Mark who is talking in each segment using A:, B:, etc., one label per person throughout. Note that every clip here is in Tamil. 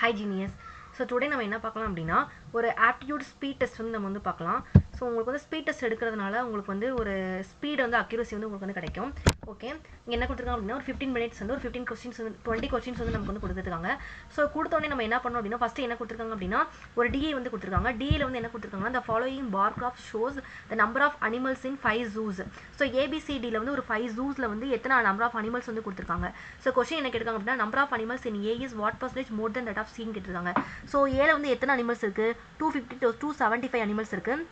A: Hi Genius. ஸோ டுடே நம்ம என்ன பார்க்கலாம் அப்படின்னா ஒரு ஆப்டிடியூட் ஸ்பீட் டெஸ்ட் வந்து நம்ம வந்து பார்க்கலாம். ஸோ உங்களுக்கு வந்து ஸ்பீட் டெஸ்ட் எடுக்கிறதுனால உங்களுக்கு வந்து ஒரு ஸ்பீட் வந்து அக்யூரசி வந்து உங்களுக்கு வந்து கிடைக்கும். ஓகே, இங்கே என்ன கொடுத்துருக்காங்க அப்படின்னா ஒரு 15 மினிட்ஸ் வந்து ஒரு 15 கொஸ்டின்ஸ் வந்து 20 கொஸ்டின்ஸ் வந்து நமக்கு வந்து கொடுத்துருக்காங்க. ஸோ கொடுத்தோடனே நம்ம என்ன பண்ணோம் அப்படின்னா ஃபஸ்ட்டு என்ன கொடுத்துருக்காங்க அப்படின்னா ஒரு டிஏ வந்து கொடுத்துருக்காங்க. டிஏல வந்து என்ன கொடுத்துருக்காங்கன்னா the following bar graph shows the number of animals in 5 zoos. So ஏபிசிடியில் வந்து ஒரு 5 zoosல வந்து எத்தனை நம்பர் ஆஃப் அனிமல்ஸ் வந்து கொடுத்துருக்காங்க. ஸோ கொஸ்டின் என்ன கேட்டிருக்காங்க அப்படின்னா number of animals in A is what percentage more than that of சின்னு கேட்டிருக்காங்க. ஸோ ஏல வந்து எத்தனை அனிமல்ஸ் இருக்குது 250 to 275 அனிமல்ஸ் இருக்குது.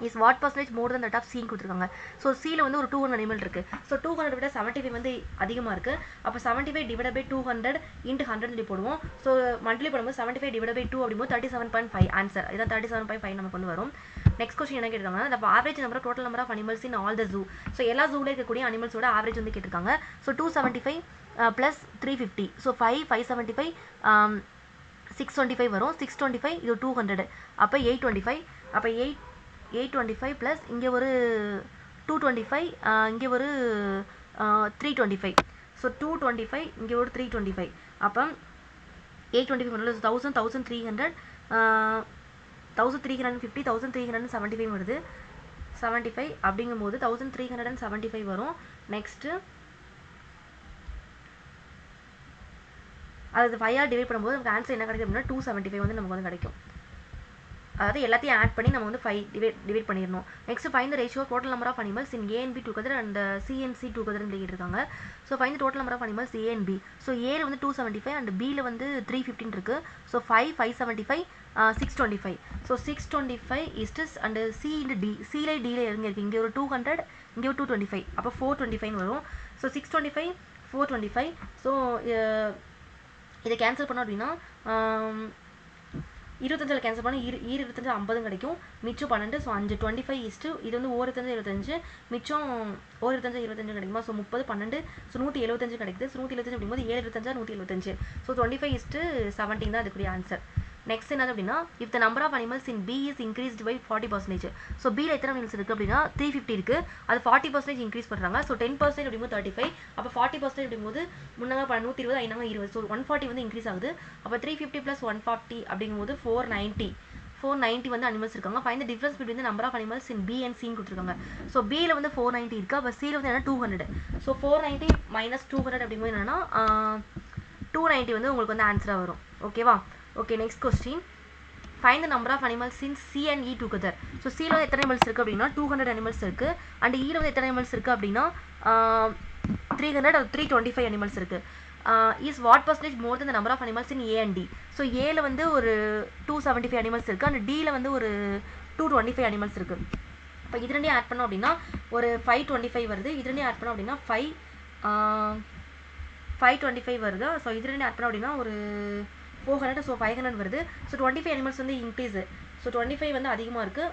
A: Is what percentage more than that of சின்னு கொடுத்துருக்காங்க. ஸோ சியில் வந்து ஒரு 200 அனிமல் இருக்குது. ஸோ 200 விட 75 வந்து அதிகமாக இருக்குது. அப்போ 75 டிவைட் பை 200 இன்ட்டு 100 போடுவோம். ஸோ மல்டிப்ளை பண்ணும்போது 75 டிவைட் பை 2 அப்படிங்கும்போது 37.5 ஆன்சர். இதான் 37.5 நமக்கு வந்து வரும். நெக்ஸ்ட் கொஸ்டின் என்ன கேட்டிருக்காங்க the average number total number of animals in all the zoo. So எல்லா ஜூவில் இருக்கக்கூடிய அனிமல்ஸோட ஆவரேஜ் வந்து கேட்டிருக்காங்க. So 275 plus 350. ஸோ 575 625 வரும். 625 இது 200 அப்போ 825. அப்போ 825 ப்ளஸ் இங்கே ஒரு 225 இங்கே ஒரு 325. ஸோ 225 இங்கே ஒரு 325. அப்போ 825 பண்ணல 1000 1300 1350 1375 வருது. 75 அப்படிங்கும்போது 1375 வரும். நெக்ஸ்ட்டு அது 5 டிவைட் பண்ணும்போது நமக்கு ஆன்சர் என்ன கிடைக்கும் அப்படின்னா 275 வந்து நமக்கு வந்து கிடைக்கும். அதாவது எல்லாத்தையும் ஆட் பண்ணி நம்ம வந்து 5 டிவைட் பண்ணிடணும். Next find the ratio total number of animals in A and B together and C and C டுகெதர்னு கேட்டிருக்காங்க. So find total number of animals A and B. So ஏல வந்து 275 அண்ட் பியில் வந்து 315 இருக்குது. ஸோ 575 625. ஸோ 625 இஸ்டஸ் அண்ட் சி இன்டு டி. சியில் டியில் எங்கே இருக்குது இங்கே ஒரு 200 இங்கே ஒரு 225. அப்போ 425 வரும். ஸோ 625 425. ஸோ இதை கேன்சல் பண்ணோம் அப்படின்னா 25 கேன்சல் பண்ணால் 25 50 கிடைக்கும். மிச்சம் 12. ஸோ 5 25 இஸ்ட்டு இது வந்து 25 மிச்சம் 25 கிடைக்குமா. ஸோ 30 12. ஸோ 175 கிடைக்குது. ஸோ 175 அப்படிங்கும்போது 7 175. ஸோ 25:17 தான் அதுக்குரிய ஆன்சர். நெக்ஸ்ட் என்னது அப்படின்னா if the number of animals in B is increased by 40%. So பியில் எத்தனை அனிமல்ஸ் இருக்குது அப்படின்னா 350 இருக்குது. அது 40% இன்க்ரீஸ் பண்ணுறாங்க. ஸோ 10% அப்படிங்கும்போது 35. அப்போ 40% அப்படிங்கும்போது முன்னாங்க 120 ஐநாங்க 20. ஸோ 140 வந்து இன்க்ரீஸ் ஆகுது. அப்போ 350 + 140 அப்படிங்கும்போது 490 வந்து அனிமல்ஸ் இருக்காங்க. Find the difference between the number of animals in B and சின்னு கொடுத்துருக்காங்க. ஸோ பியில் வந்து 490 இருக்குது. அப்போ சியில் வந்து என்னன்னா 200. ஸோ 490 - 200 அப்படிங்கும்போது என்னன்னா 290 வந்து உங்களுக்கு வந்து ஆன்சராக வரும். ஓகேவா? Okay, next question find the number of animals in C and E together. So சியில் வந்து எத்தனை அனிமல்ஸ் இருக்குது அப்படின்னா 200 அனிமல்ஸ் இருக்குது. அண்ட் ஈயில் வந்து எத்தனை அனிமல்ஸ் இருக்குது அப்படின்னா 300 or 325 அனிமல்ஸ் இருக்குது. Is what percentage more then the number of animals in A and D. So ஏல வந்து ஒரு 275 அனிமல்ஸ் இருக்குது. அண்ட் டியில் வந்து ஒரு 225 அனிமல்ஸ் இருக்குது. இப்போ இது ரெண்டையும் ஆட் பண்ணோம் அப்படின்னா ஒரு 525 வருது. இது ரெண்டையும் ஆட் பண்ணோம் அப்படின்னா 525 வருது. ஸோ இது ரெண்டையும் ஆட் பண்ணோம் அப்படின்னா ஒரு 400. ஸோ 500 வருது. ஸோ 25 அனிமல்ஸ் வந்து இன்க்ரீஸு. ஸோ 25 வந்து அதிகமாக இருக்குது.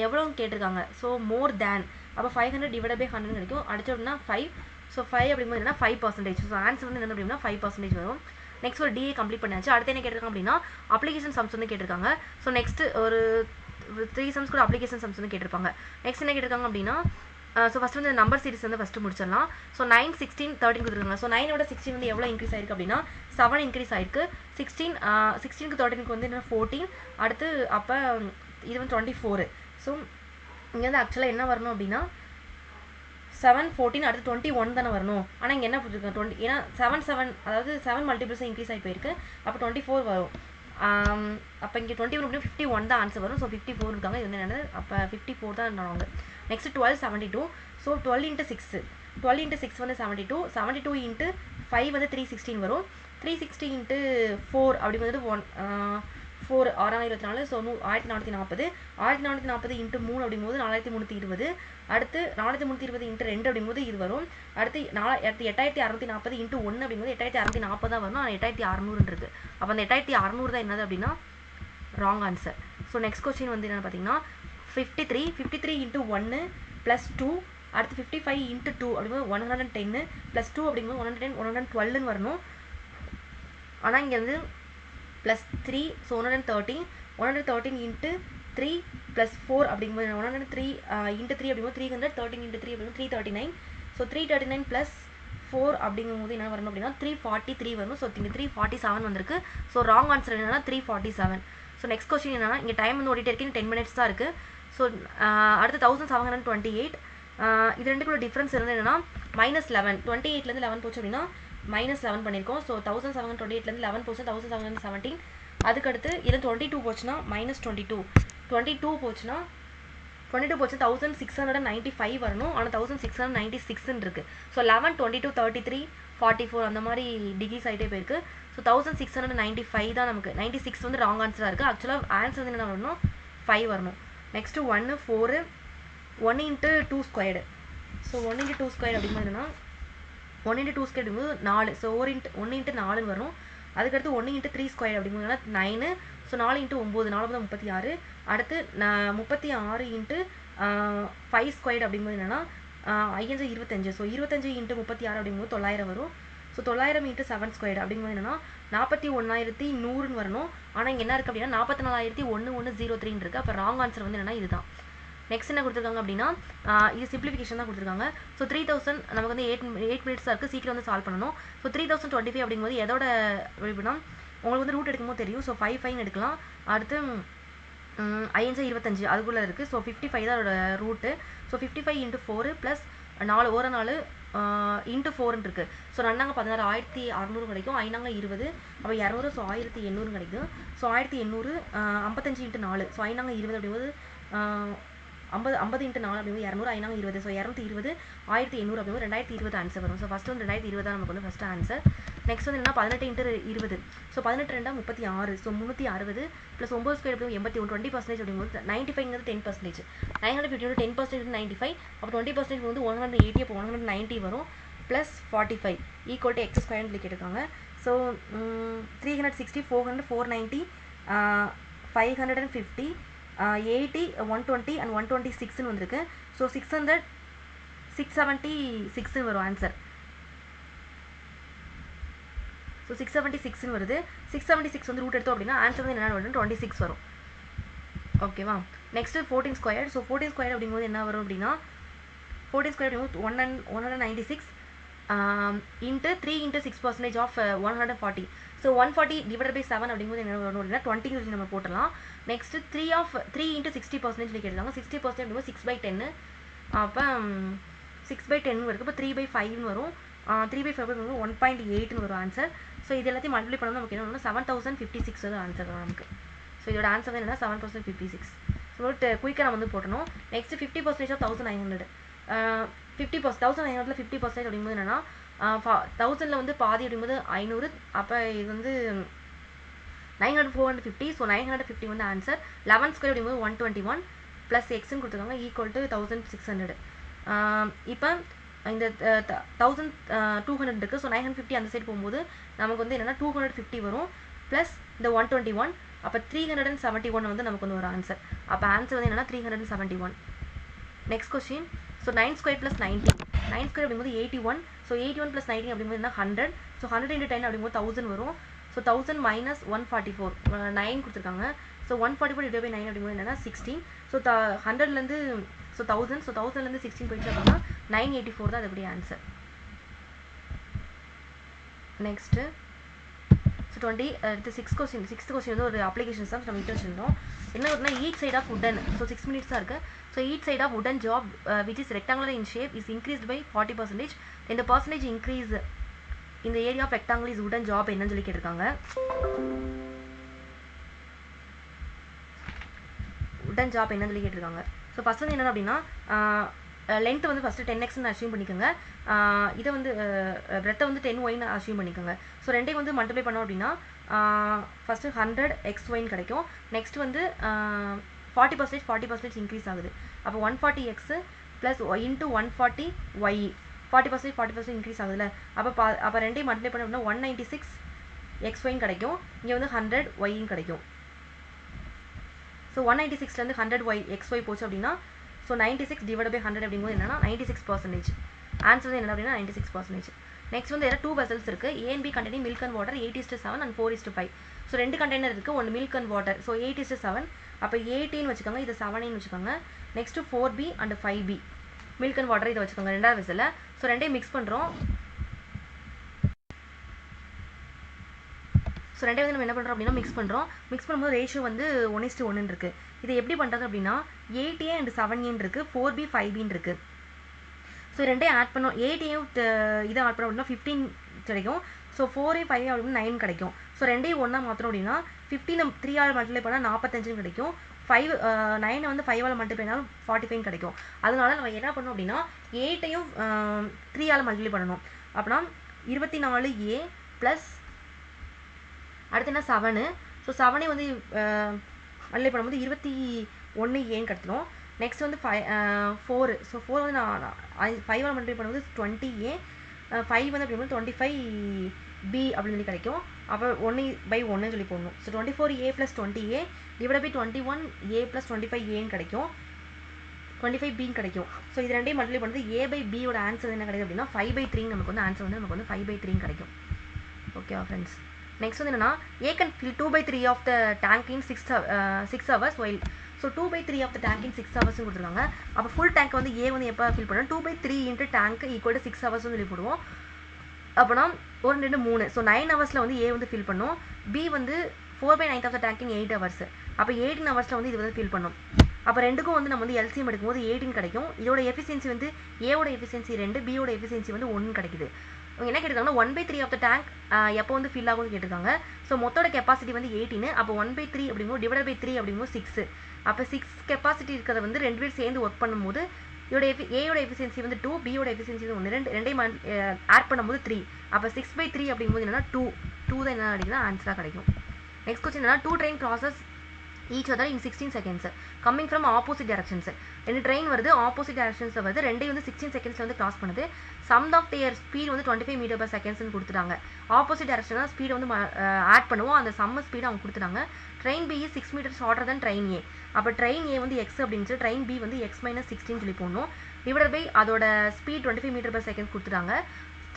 A: எவ்வளோன்னு கேட்டிருக்காங்க. ஸோ மோர் தேன். அப்போ 500 டிவைட் பை 100 கிடைக்கும். அடிச்ச அப்படின்னா 5. ஸோ 5 அப்படிங்கும்போது என்னன்னா 5%. ஸோ ஆன்சர் வந்து என்ன அப்படின்னா 5% வரும். நெக்ஸ்ட் ஒரு டிஏ கம்ப்ளீட் பண்ணியாச்சு. அடுத்து என்ன கேட்டிருக்காங்க அப்படின்னா அப்ளிகேஷன் சம்ஸ் வந்து கேட்டிருக்காங்க. ஸோ நெக்ஸ்ட் ஒரு 3 சம்ஸ் கூட அப்ளிகேஷன் சம்ஸ் வந்து கேட்டிருப்பாங்க. நெக்ஸ்ட் என்ன கேட்டிருக்காங்க அப்படின்னா ஸோ ஃபஸ்ட் வந்து நம்பர் சீரிஸ் வந்து ஃபஸ்ட்டு முடிச்சிடலாம். ஸோ 9 16 13 கொடுத்துருக்காங்க. ஸோ 9ஓட 16 வந்து எவ்வளோ இன்க்ரீஸ் ஆயிருக்கு அப்படின்னா 7 இன்க்ரீஸ் ஆயிருக்கு. 16க்கு 13க்கு வந்து என்ன 14. அடுத்து அப்போ இது வந்து 24. ஸோ இங்கே வந்து ஆக்சுவலாக என்ன வரணும் அப்படின்னா 7 14 அடுத்து 21 தானே வரணும். ஆனால் இங்கே என்ன போட்டுருக்கேன் 20. ஏன்னா 7 அதாவது 7 மல்டிபிள்ஸாக இன்க்ரீஸ் ஆகி போயிருக்கு. அப்போ 24 வரும். அப்போ இங்கே 21 அப்படின்னா 51 தான் ஆன்சர் வரும். ஸோ 54 இருக்காங்க. இது வந்து என்னது அப்போ 54 தான் நாங்கள். நெக்ஸ்ட் 12 72. ஸோ 12 × 6. 12 × 6 வந்து 72. 72 × 5 வந்து 316 வரும். 360 × 4 அப்படிங்கிறது 4 624. ஸோ 1440. 1440 × 3 அப்படிங்கும்போது 4320. அடுத்து 4320 × 2 அப்படிங்கும்போது இது வரும். அடுத்து 8640 × 1 அப்படிங்கும்போது 8640 தான் வரும். ஆனால் 8600 இருக்குது. அப்போ அந்த 8600 தான் என்னது அப்படின்னா wrong answer. So next question வந்து என்னென்னு பார்த்தீங்கன்னா 53 × 1 + 2. அடுத்து 55 × 2 அப்படிங்கும்போது 110 + 2 அப்படிங்கும்போது 110 112ன்னு வரணும். ஆனால் இங்கே வந்து +3. ஸோ 113 × 3 + 4 அப்படிங்கும்போது 103 × 3 அப்படிங்கும்போது 300. 13 × 3 அப்படிங்கும்போது 339. ஸோ 339 + 4 அப்படிங்கும்போது என்ன வரணும் அப்படின்னா 343 வரணும். ஸோ இங்கே 347 வந்திருக்கு. ஸோ ராங் ஆன்சர் என்னன்னா 347. ஸோ நெக்ஸ்ட் கொஸ்டின் என்னன்னா இங்கே டைம் வந்து ஓடிட்டே இருக்கு, 10 minutes தான் இருக்குது. ஸோ அடுத்து 1728. இது ரெண்டுக்குள்ள டிஃப்ரென்ஸ் இருந்து என்னன்னா -11. 28லேருந்து 11 போச்சு அப்படின்னா -11 பண்ணியிருக்கோம். ஸோ 1728லேருந்து 11 போச்சு 1717. அதுக்கடுத்து இதில் 22 போச்சுன்னா -22. 22 போச்சுன்னா 1695 வரணும். ஆனால் 1696 இருக்குது. ஸோ 11, 22, 33, 44 அந்த மாதிரி டிகிரிஸ் ஆகிட்டே போயிருக்கு. ஸோ 1695 தான் நமக்கு. 96 வந்து ராங் ஆன்சராக இருக்குது. ஆக்சுவலாக ஆன்சர் வந்து என்ன வரணும் 5 வரணும். Next 1 4 1 × 2 squared. ஸோ 1 × 2 ஸ்கொயர் அப்படிங்கிறது என்னன்னா 1 × 2 ஸ்கொயர் அப்படிங்கும்போது 4. ஸோ 1 × 4 வரும். அதுக்கடுத்து 1 × 3 ஸ்கொயர் அப்படிங்கிறதுனால 9. ஸோ 4 × 9 4 36. அடுத்து 36 × 5 ஸ்கொயர் அப்படிங்கும்போது என்னன்னா 5 25. ஸோ 25 × 36 அப்படிங்கும்போது 900 வரும். ஸோ 900 × 7 ஸ்கொயர் அப்படிங்கும்போது என்னன்னா 41100 வரணும். ஆனால் இங்கே என்ன இருக்குது அப்படின்னா 44103 இருக்குது. அப்போ ராங் ஆன்சர் வந்து என்னன்னா இதுதான். நெக்ஸ்ட் என்ன கொடுத்துருக்காங்க அப்படின்னா இது சிம்பிளிஃபிகேஷன் தான் கொடுத்துருக்காங்க. ஸோ 3000 நமக்கு வந்து 8 minutes தான் இருக்குது, சீக்கிரம் வந்து சால்வ் பண்ணணும். ஸோ 3025 அப்படிங்கும்போது எதோட அப்படின்னா உங்களுக்கு வந்து ரூட் எடுக்கும்போது தெரியும். ஸோ 5 எடுக்கலாம். அடுத்து 5 25 அதுக்குள்ளே இருக்குது. ஸோ 55 தான் அதோட ரூட்டு. ஸோ 55 × 4 + 4 ஒரு 4 × 4 இருக்குது. ஸோ 2 16 1600 கிடைக்கும். 5 20 அப்போ 200. ஸோ 1800 கிடைக்கும். ஸோ 1800 55 × 4. ஸோ 5 20 அப்படிங்கும்போது 50 × 4 அப்படிங்கும்போது 200. 5 20. ஸோ 220 1800 அப்படிங்கும்போது 2020 ஆன்சர் வரும். ஸோ ஃபஸ்ட்டு வந்து 2020 தான் நமக்கு வந்து ஃபஸ்ட்டு ஆன்சர். நெக்ஸ்ட் வந்து என்ன 18 × 20. ஸோ 18 2 36. ஸோ 360 + 9 ஸ்கொயர் அப்படிங்கும்போது 81. 20% அப்படிங்கும்போது 95ங்கிறது 10%. 950 10% 95. அப்போ 20% வந்து 180. அப்போ 190 வரும். +45 = x ஸ்கொயர்னு சொல்லி கேட்டிருக்காங்க. ஸோ 360 400 490 550 80 120 and 126 வந்திருக்கு. ஸோ 600 676 வரும் ஆன்சர். ஸோ 676 வருது. 676 வந்து ரூட் எடுத்தோம் அப்படின்னா ஆன்சர் வந்து என்ன வரும் 26 வரும். ஓகேவா. Next 14 square. ஸோ 14 ஸ்கொயர் அப்படிங்கும்போது என்ன வரும் அப்படின்னா 14 ஸ்கொயர் அப்படிங்கும்போது 196 × 3 × 6% ஆஃப் 140. ஸோ 140 / 7 அப்படிங்கும்போது என்ன வரும் அப்படின்னா 20 நம்ம போட்டலாம். நெக்ஸ்ட்டு 3 × 60% சொல்லி கேட்டிருக்காங்க. 60% அப்படிங்கும்போது 6/10. அப்போ 6/10 இருக்குது. இப்போ 3/5 வரும். 3/5 அப்படிங்கும்போது 1.8 வரும் ஆன்சர். ஸோ இது எல்லாத்தையும் மல்டிப்ளை பண்ணணும் நமக்கு என்ன வரும் 7056 வந்து ஆன்சர் வரும் நமக்கு. ஸோ இதோட ஆன்சர் வந்து என்னன்னா 7056. ஸோ குயிக்காக நம்ம வந்து போட்டணும். Next 50% of 1900. 50% 1900 50% அப்படிங்கும்போது என்னன்னா 1000 வந்து பாதி அப்படிங்கும்போது 500. அப்போ இது வந்து 900 450. ஸோ 950 வந்து ஆன்சர். 11 ஸ்கொயர் அப்படிங்கும்போது 121 + எக்ஸ்ன்னு கொடுத்துருக்காங்க = 1600. இப்போ இந்த 1200 இருக்குது. ஸோ 950 அந்த சைடு போகும்போது நமக்கு வந்து என்னென்னா 250 வரும் ப்ளஸ் இந்த 121. அப்போ 371 வந்து நமக்கு வந்து ஒரு ஆன்சர். அப்போ ஆன்சர் வந்து என்னென்னா 371. Next question. So 9 square + 90. 9 square அப்படிங்கும்போது 81. ஸோ 81 + 90 அப்படிங்கும்போது என்ன 100. ஸோ 100 × 10 அப்படிங்கும்போது 1000 வரும். ஸோ 1000 - 144 9 கொடுத்துருக்காங்க. ஸோ 144 / 9 அப்படிங்கும்போது என்னென்னா 16. ஸோ 100லேருந்து ஸோ 1000. ஸோ 1000லேருந்து 16 போயிடுச்சு அப்படின்னா 984 தான் அதுபடி answer. Next so 6th question வந்து ஒரு அப்ளிகேஷன்ஸ் தான் நம்ம கிட்ட வச்சுருந்தோம். என்ன அப்படின்னா ஈச் சைட் ஆஃப் உடன். ஸோ 6 minutes தான் இருக்குது. ஸோ ஈச் சைட் ஆஃப் உடன் job which is rectangular in shape is increased by 40%. இந்த பர்சன்டேஜ் இன்க்ரீஸ் இந்த ஏரியா ஆஃப் ரெக்டாங்குலர் இஸ் உடன் ஜாப் என்னன்னு சொல்லி கேட்டிருக்காங்க. உடன் ஜாப் என்னன்னு சொல்லி கேட்டிருக்காங்க. ஸோ ஃபஸ்ட் வந்து என்ன அப்படின்னா லென்த் வந்து ஃபஸ்ட்டு 10x அஷ்யூம் பண்ணிக்கோங்க. இதை வந்து பிரெத்தை வந்து 10y அஷ்யூம் பண்ணிக்கோங்க. ஸோ ரெண்டையும் வந்து மல்டிப்ளை பண்ணோம் அப்படின்னா ஃபஸ்ட்டு 100xy கிடைக்கும். நெக்ஸ்ட் வந்து 40% இன்க்ரீஸ் ஆகுது. அப்போ 140x + × 140y 40% இன்க்ரீஸ் ஆகுதுல்ல. அப்போ ரெண்டையும் மல்டிப்ளை பண்ணோம் அப்படின்னா 196xy கிடைக்கும். இங்கே வந்து 100y கிடைக்கும். ஸோ 196லேருந்து 100xy போச்சு அப்படின்னா ஸோ 96 / 100 அப்படிங்கும்போது என்னன்னா 96%. ஆன்சர் வந்து என்ன அப்படின்னா 96%. நெக்ஸ்ட் வந்து வேறு 2 vessels இருக்குது. A and B containing milk and water 8:7 and 4:5. So 2 container இருக்குது. ஒன்று மில்க் அண்ட் வாட்டர். ஸோ 8:7. அப்போ 18 வச்சுக்கோங்க, இது 7 வச்சுக்கோங்க. Next 4B and 5B milk and water இதை வச்சுக்கோங்க ரெண்டாவது வெசலில். ஸோ ரெண்டையும் மிக்ஸ் பண்ணுறோம். ரெண்டே வந்து நம்ம என்ன பண்ணுறோம் அப்படின்னா மிக்ஸ் பண்ணும்போது ரேஷியோ வந்து 1:1 இருக்குது. இதை எப்படி பண்ணுறது அப்படின்னா 8A and 7A இருக்குது, 4B 5B இருக்குது. ஸோ ரெண்டையும் ஆட் பண்ணோம், 8A இதை ஆட் பண்ணோம் அப்படின்னா 15 கிடைக்கும். ஸோ 4A 5A அப்படின்னா 9 கிடைக்கும். ஸோ ரெண்டையும் ஒன்றா மாற்றணும் அப்படின்னா 15 3ஆல் மல்டிப்ளை பண்ணால் 45 கிடைக்கும். 9 வந்து 5ஆல் மல்டிப்ளை பண்ணாலும் 45 கிடைக்கும். அதனால நம்ம என்ன பண்ணணும் அப்படின்னா 8ஐயும் 3ஆல் மல்டிப்ளை பண்ணணும். அப்படின்னா 24A ப்ளஸ் அடுத்து என்ன 7. ஸோ 7ஐ வந்து மல்டிப்ளை பண்ணும்போது 21A கிடச்சிடும். நெக்ஸ்ட் வந்து 4. ஸோ 4 வந்து நான் 5ஆல் மல்டிப்ளை பண்ணும்போது 20A, 5 வந்து அப்படி பண்ணும்போது 25B அப்படின்னு சொல்லி கிடைக்கும். அப்போ 1/1 சொல்லி போடணும். So 24A plus 20A divide by 21A plus 25A கிடைக்கும், 25B கிடைக்கும். ஸோ இது ரெண்டையும் மல்டிப்ளை பண்ணுறது A/Bயோட ஆன்சர் என்ன கிடைக்கும் அப்படின்னா 5/3 நமக்கு வந்து ஆன்சர் வந்து நமக்கு வந்து 5/3 கிடைக்கும். ஓகேவா ஃப்ரெண்ட்ஸ்? நெக்ஸ்ட் வந்து என்னன்னா A can fill 2/3 of the tank in 6 hours while so 2/3 of the tank in 6 hours கொடுத்துருக்காங்க. அப்போ ஃபுல் டேங்க் வந்து A வந்து எப்போ ஃபில் பண்ணணும் 2/3 into tank equal to 6 hours சொல்லி போடுவோம். அப்போனா 1 2 3 ஸோ 9 ஹவர்ஸில் வந்து A வந்து ஃபில் பண்ணும். B வந்து 4/9 of the tank in 8 hours. அப்போ 18 ஹவர்ஸில் வந்து இது வந்து ஃபில் பண்ணும். அப்போ ரெண்டுக்கும் வந்து நம்ம வந்து LCM எடுக்கும்போது 18 கிடைக்கும். இதோட எஃபிஷியன்சி வந்து Aவோட எஃபிஷியன்சி 2, Bயோட எஃபிஷியன்சி வந்து 1 கிடைக்குது. அவங்க என்ன கேட்டிருக்காங்கன்னா 1/3 ஆஃப் த டேங்க் எப்போ வந்து ஃபில் ஆகும்னு கேட்டிருக்காங்க. ஸோ மொத்தோட கெப்பாசிட்டி வந்து 18. அப்போ 1/3 அப்படிங்கும்போது டிவைட் பை 3 அப்படிங்கும்போது 6. அப்போ 6 கெப்பாசிட்டி இருக்கிறத வந்து 2 பேர் சேர்ந்து ஒர்க் பண்ணும்போது இதோட Aயோட எஃபிஷியன்சி வந்து 2, Bயோட எஃபிஷியன்சி வந்து 1, ரெண்டையும் ஆட் பண்ணும்போது 3. அப்போ 6/3 அப்படிங்கும்போது என்னன்னா 2 தான் என்ன கிடைக்குன்னா ஆன்சராக கிடைக்கும். நெக்ஸ்ட் கொஸ்டின் என்னன்னா 2 train crosses each other in 16 seconds coming from opposite directions. ரெண்டு ட்ரெயின் வருது, ஆப்போசிட் டைரக்ஷன்ஸில் வருது, ரெண்டையும் வந்து 16 செகண்ட்ஸில் வந்து கிராஸ் பண்ணுது. சம் ஆஃப் தியர் ஸ்பீட் வந்து 25 m/s கொடுத்துட்டாங்க. ஆப்போசிட் டைரக்ஷனாக ஸ்பீடை வந்து ஆட் பண்ணுவோம், அந்த சம்ம ஸ்பீடு அவங்க கொடுத்துட்டாங்க. Train B is 6 meters shorter than train A. அப்போ ட்ரெயின் A வந்து x அப்படின்னு சொல்லி ட்ரெயின் B வந்து x - 16 சொல்லி போடணும். டிவைட் பை அதோட ஸ்பீட் 25 m/s கொடுத்துட்டாங்க,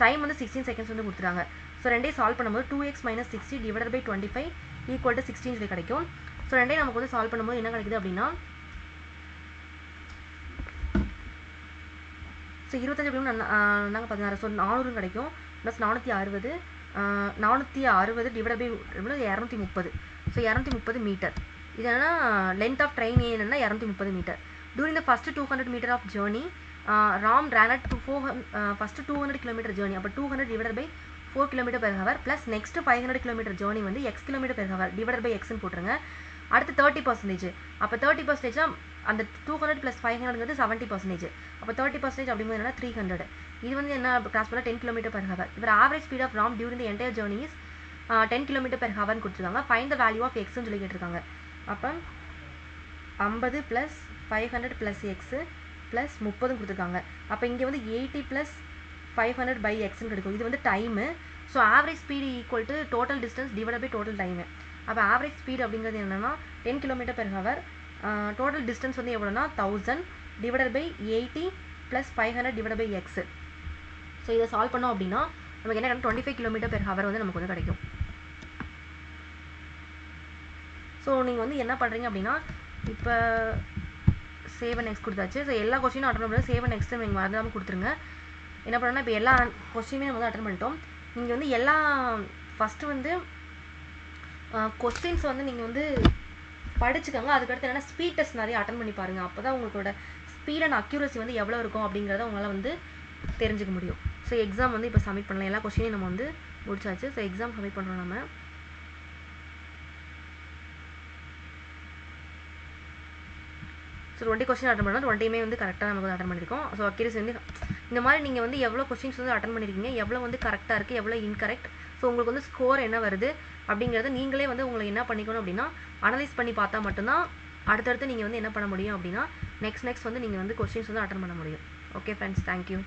A: டைம் வந்து 16 செகண்ட்ஸ் வந்து கொடுத்துட்டாங்க. ஸோ ரெண்டையும் சால்வ் பண்ணும்போது 2x - 60 divide by 25 equal to 16 சொல்லி கிடைக்கும். ஸோ ரெண்டையும் நமக்கு வந்து சால்வ் பண்ணும்போது என்ன கிடைக்குது அப்படின்னா ஸோ 25 அப்படின்னா நாங்கள் 16, ஸோ 400 கிடைக்கும். Plus 460 divide by 230. So 230 metre. இது என்னன்னா லென்த் ஆஃப் ட்ரெயின் என்னன்னா 230 metre. During the first 200 metre of journey Ram ran at first 200 kilometre journey. அப்போ 200 divide by 4 km/h plus next 500 kilometre journey வந்து x km/h டிவைட் பை எக்ஸ்ன்னு போட்டுருங்க. அடுத்து 30%. அப்போ 30% அந்த 200 + 500 70%. அப்போ 30% அப்படிங்கும்போது என்னன்னா 300. இது வந்து என்ன கிராஸ் பண்ணால் 10 km/h. இவர் average speed of Ram during the entire journey is 10 km/h கொடுத்துருக்காங்க. ஃபைண்ட் த வேல்யூ ஆஃப் எக்ஸ்ன்னு சொல்லி கேட்டிருக்காங்க. அப்போ 50 + 500 + x + 30 கொடுத்துருக்காங்க. அப்போ இங்கே வந்து 80 + 500 by xன்னு கிடைக்கும். இது வந்து time. So average speed equal to total distance divide by total time. அப்போ ஆவரேஜ் ஸ்பீடு அப்படிங்கிறது என்னென்னா 10 km/h. டோட்டல் டிஸ்டன்ஸ் வந்து எவ்வளோனா 1000 divide by 80 + 500 divide by X. So இதை சால்வ் பண்ணோம் அப்படின்னா நமக்கு என்ன 25 km/h வந்து நமக்கு வந்து கிடைக்கும். ஸோ நீங்கள் வந்து என்ன பண்ணுறீங்க அப்படின்னா இப்போ சேவ் நெக்ஸ்ட் கொடுத்தாச்சு. ஸோ எல்லா கொஸ்டினும் அட்டன் பண்ணுறது சேவ் நெக்ஸ்ட் நீங்கள் மறந்துடாமல் கொடுத்துருங்க. என்ன பண்ணணும்னா இப்போ எல்லா கொஸ்டினுமே நம்ம வந்து அட்டன் பண்ணிட்டோம். நீங்கள் வந்து எல்லா ஃபஸ்ட்டு வந்து கொஸ்டின்ஸ் வந்து நீங்கள் வந்து படிச்சுக்கோங்க. அதுக்கடுத்து என்னென்னா ஸ்பீட் டெஸ்ட் நிறைய அட்டன் பண்ணி பாருங்கள். அப்போ தான் உங்களோட ஸ்பீட் அண்ட் அக்யூரசி வந்து எவ்வளோ இருக்கும் அப்படிங்கிறத உங்களால் வந்து தெரிஞ்சுக்க முடியும். ஸோ எக்ஸாம் வந்து இப்போ சப்மிட் பண்ணலாம். எல்லா கொஸ்டினையும் நம்ம வந்து முடிச்சாச்சு. ஸோ எக்ஸாம் சப்மிட் பண்ணுறோம் நம்ம. ஸோ 20 கொஸ்டின் அட்டன் பண்ணோம், 20மே வந்து கரெக்டாக நமக்கு அட்டன் பண்ணியிருக்கோம். ஸோ அக்யூரசி வந்து இந்த மாதிரி நீங்கள் வந்து எவ்வளோ கொஸ்டின்ஸ் வந்து அட்டன் பண்ணியிருக்கீங்க, எவ்வளோ வந்து கரெக்டாக இருக்குது, எவ்வளோ இன்கரெக்ட், ஸோ உங்களுக்கு வந்து ஸ்கோர் என்ன வருது அப்படிங்கிறத நீங்களே வந்து உங்களை என்ன பண்ணிக்கணும் அப்படின்னா அனலைஸ் பண்ணி பார்த்தா மட்டும்தான் அடுத்தடுத்து நீங்கள் வந்து என்ன பண்ண முடியும் அப்படின்னா நெக்ஸ்ட் வந்து நீங்கள் வந்து கொஸ்டின்ஸ் வந்து அட்டன் பண்ண முடியும். Okay friends, thank you.